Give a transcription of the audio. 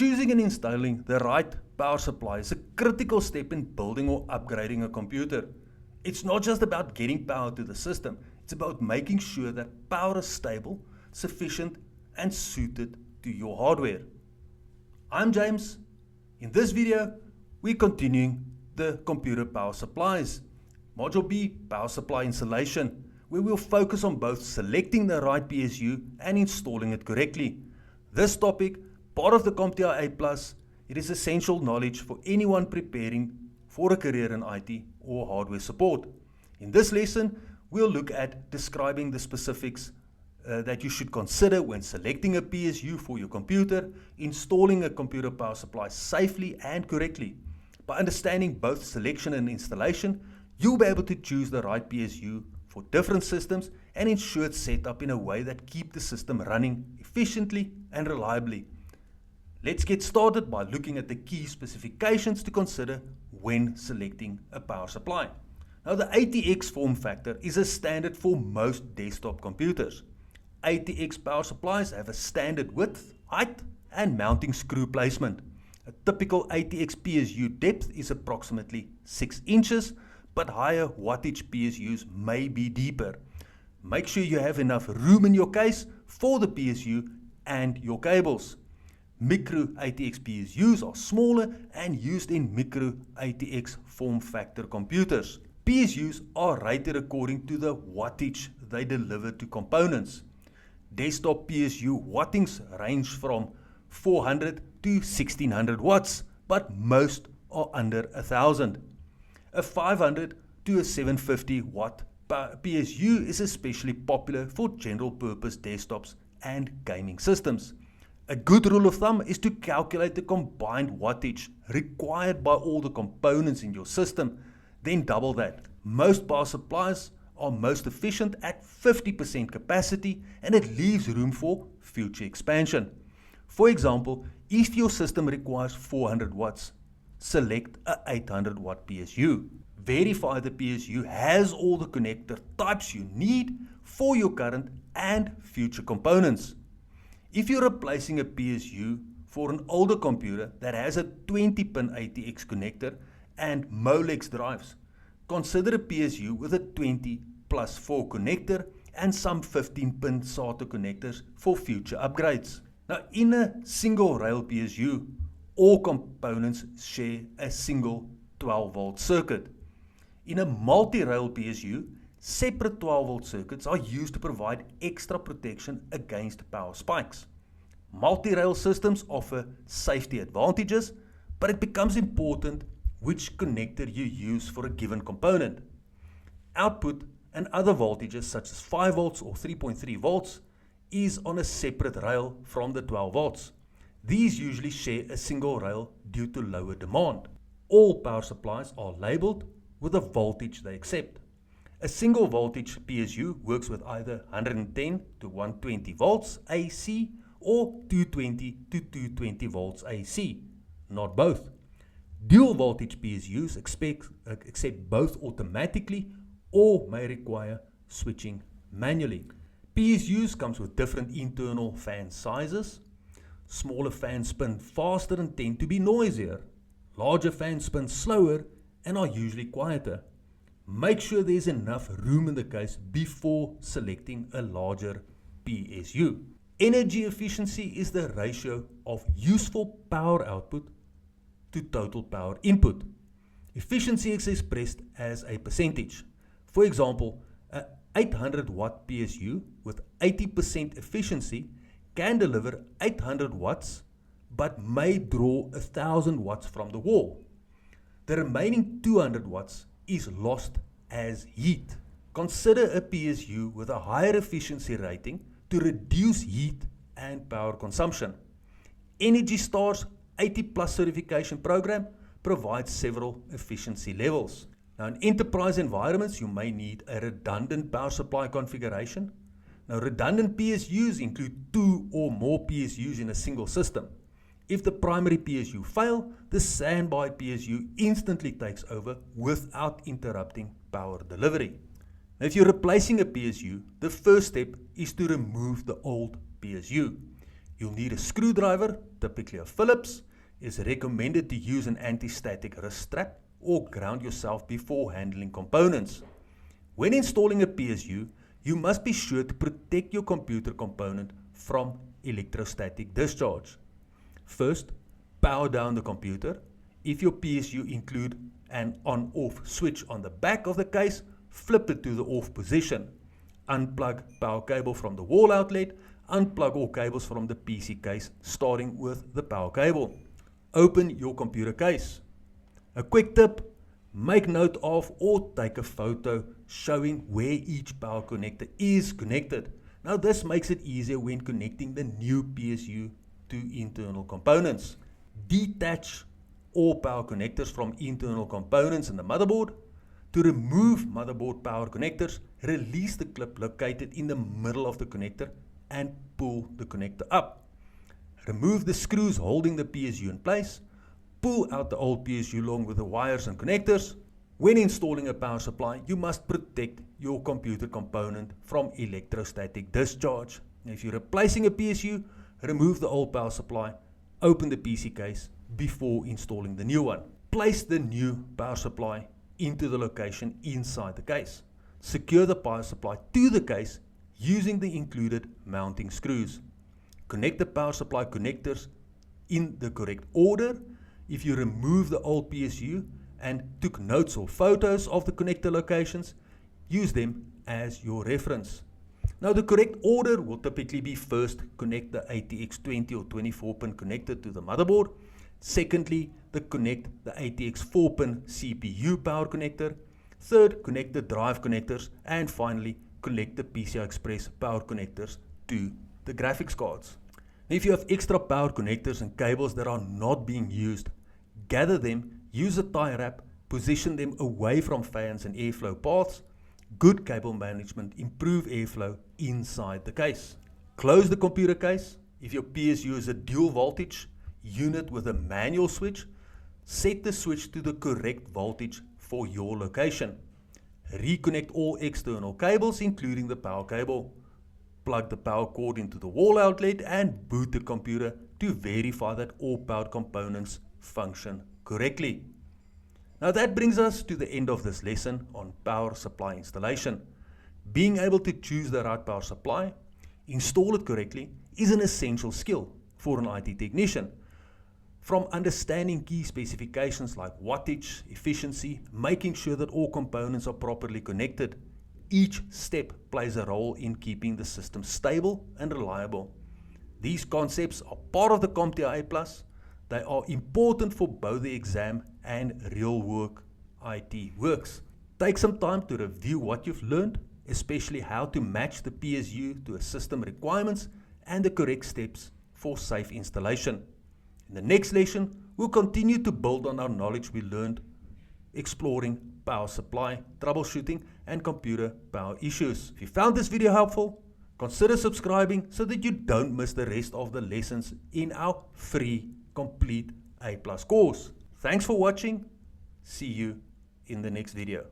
Choosing and installing the right power supply is a critical step in building or upgrading a computer. It's not just about getting power to the system, it's about making sure that power is stable, sufficient, and suited to your hardware. I'm James. In this video, we're continuing the computer power supplies. Module B, power supply installation, where we'll focus on both selecting the right PSU and installing it correctly. This topic, part of the CompTIA A+, it is essential knowledge for anyone preparing for a career in IT or hardware support. In this lesson, we'll look at describing the specifics that you should consider when selecting a PSU for your computer, installing a computer power supply safely and correctly. By understanding both selection and installation, you'll be able to choose the right PSU for different systems and ensure it's set up in a way that keeps the system running efficiently and reliably. Let's get started by looking at the key specifications to consider when selecting a power supply. Now, the ATX form factor is a standard for most desktop computers. ATX power supplies have a standard width, height, and mounting screw placement. A typical ATX PSU depth is approximately 6 inches, but higher wattage PSUs may be deeper. Make sure you have enough room in your case for the PSU and your cables. Micro ATX PSUs are smaller and used in micro ATX form factor computers. PSUs are rated according to the wattage they deliver to components. Desktop PSU wattings range from 400 to 1600 watts, but most are under 1000. A 500 to a 750 watt PSU is especially popular for general purpose desktops and gaming systems. A good rule of thumb is to calculate the combined wattage required by all the components in your system, then double that. Most power supplies are most efficient at 50% capacity, and it leaves room for future expansion. For example, if your system requires 400 watts, select a 800 watt PSU. Verify the PSU has all the connector types you need for your current and future components. If you're replacing a PSU for an older computer that has a 20-pin ATX connector and Molex drives, consider a PSU with a 20+4 connector and some 15-pin SATA connectors for future upgrades. Now, in a single rail PSU, all components share a single 12-volt circuit. In a multi-rail PSU, separate 12-volt circuits are used to provide extra protection against power spikes. Multi-rail systems offer safety advantages, but it becomes important which connector you use for a given component. Output and other voltages such as 5 volts or 3.3 volts is on a separate rail from the 12 volts. These usually share a single rail due to lower demand. All power supplies are labeled with the voltage they accept. A single voltage PSU works with either 110 to 120 volts AC or 220 to 220 volts AC, not both. Dual voltage PSUs accept both automatically or may require switching manually. PSUs comes with different internal fan sizes. Smaller fans spin faster and tend to be noisier. Larger fans spin slower and are usually quieter. Make sure there's enough room in the case before selecting a larger PSU. Energy efficiency is the ratio of useful power output to total power input. Efficiency is expressed as a percentage. For example, an 800 watt PSU with 80% efficiency can deliver 800 watts but may draw 1000 watts from the wall. The remaining 200 watts is lost as heat. Consider a PSU with a higher efficiency rating to reduce heat and power consumption. Energy Star's 80+ certification program provides several efficiency levels. Now, in enterprise environments, you may need a redundant power supply configuration. Now, redundant PSUs include 2 or more PSUs in a single system. If the primary PSU fails, the standby PSU instantly takes over without interrupting power delivery. Now, if you're replacing a PSU, the first step is to remove the old PSU. You'll need a screwdriver, typically a Phillips. It's recommended to use an anti-static wrist strap or ground yourself before handling components. When installing a PSU, you must be sure to protect your computer component from electrostatic discharge. First, power down the computer. If your PSU includes an on-off switch on the back of the case, flip it to the off position. Unplug power cable from the wall outlet. Unplug all cables from the PC case, starting with the power cable. Open your computer case. A quick tip, make note of or take a photo showing where each power connector is connected. Now this makes it easier when connecting the new PSU to internal components. Detach all power connectors from internal components in the motherboard. To remove motherboard power connectors, release the clip located in the middle of the connector and pull the connector up. Remove the screws holding the PSU in place. Pull out the old PSU along with the wires and connectors. When installing a power supply, you must protect your computer component from electrostatic discharge. If you're replacing a PSU, remove the old power supply, open the PC case before installing the new one. Place the new power supply into the location inside the case. Secure the power supply to the case using the included mounting screws. Connect the power supply connectors in the correct order. If you remove the old PSU and took notes or photos of the connector locations, use them as your reference. Now the correct order will typically be first connect the ATX 20 or 24 pin connector to the motherboard. Secondly, connect the ATX 4 pin CPU power connector. Third, connect the drive connectors. And finally, connect the PCI Express power connectors to the graphics cards. Now, if you have extra power connectors and cables that are not being used, gather them, use a tie wrap, position them away from fans and airflow paths. Good cable management improve airflow inside the case. Close the computer case. If your PSU is a dual voltage unit with a manual switch, set the switch to the correct voltage for your location. Reconnect all external cables including the power cable. Plug the power cord into the wall outlet and boot the computer to verify that all power components function correctly. Now that brings us to the end of this lesson on power supply installation. Being able to choose the right power supply, install it correctly, is an essential skill for an IT technician. From understanding key specifications like wattage, efficiency, making sure that all components are properly connected, each step plays a role in keeping the system stable and reliable. These concepts are part of the CompTIA A+. They are important for both the exam and real work IT works. Take some time to review what you've learned, especially how to match the PSU to a system requirements and the correct steps for safe installation. In the next lesson, we'll continue to build on our knowledge we learned exploring power supply, troubleshooting, and computer power issues. If you found this video helpful, consider subscribing so that you don't miss the rest of the lessons in our free complete A+ course. Thanks for watching. See you in the next video.